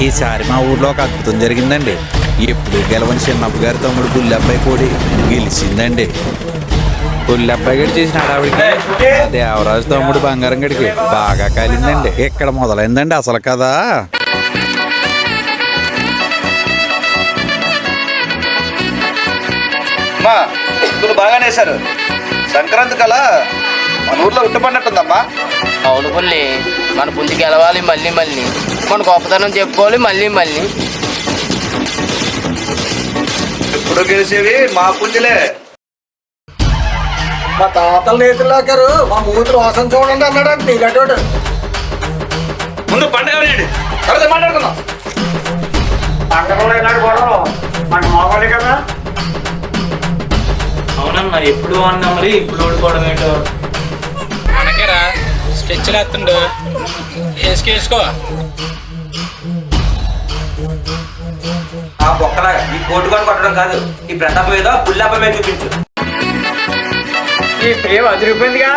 ఈసారి మా ఊర్లో ఒక అద్భుతం జరిగిందండి. ఎప్పుడు గెలవని చిన్నప్ప గారి తమ్ముడు పుల్లబ్బాయి కోడి గెలిచిందండి. పుల్లబ్బాయి గడి చేసిన ఆడావిడికి దేవరాజు తమ్ముడు బంగారం గడికి బాగా కాలిందండి. ఇక్కడ మొదలైందండి అసలు కదా. బాగానే వేశారు. సంక్రాంతి కళ మన ఊర్లో ఉట్టుపడినట్టుందమ్మా. అవును పుల్లి, మన పుంజి గెలవాలి మళ్ళీ మళ్ళీ, మన గొప్పతనం చెప్పుకోవాలి మళ్ళీ మళ్ళీ. ఎప్పుడు గెలిచేవి మా పుంజులే. మా తాతల నేతలాకారు మా మూతి రోసం చూడండి అన్నాడు నీ గడ్డోడు. ముందు పండుగ తర్వాత మాట్లాడుకుందాం. పండుగలో ఇలాంటి గొడవ మనకు మావాలి కదా. అవునన్నా, ఎప్పుడు అన్నా మరి ఇప్పుడు ఓడిపోవడం ఏంటో. మనకేరా స్ట్రెచ్లు వేస్తుండు, వేసుకో. ఆ బొక్కలా ఈ కోటుకొని కొట్టడం కాదు, ఈ ప్రతాపం ఏదో పుల్లప్ప మీద చూపించు. ఈ పేరు అదిరిపోయిందిగా.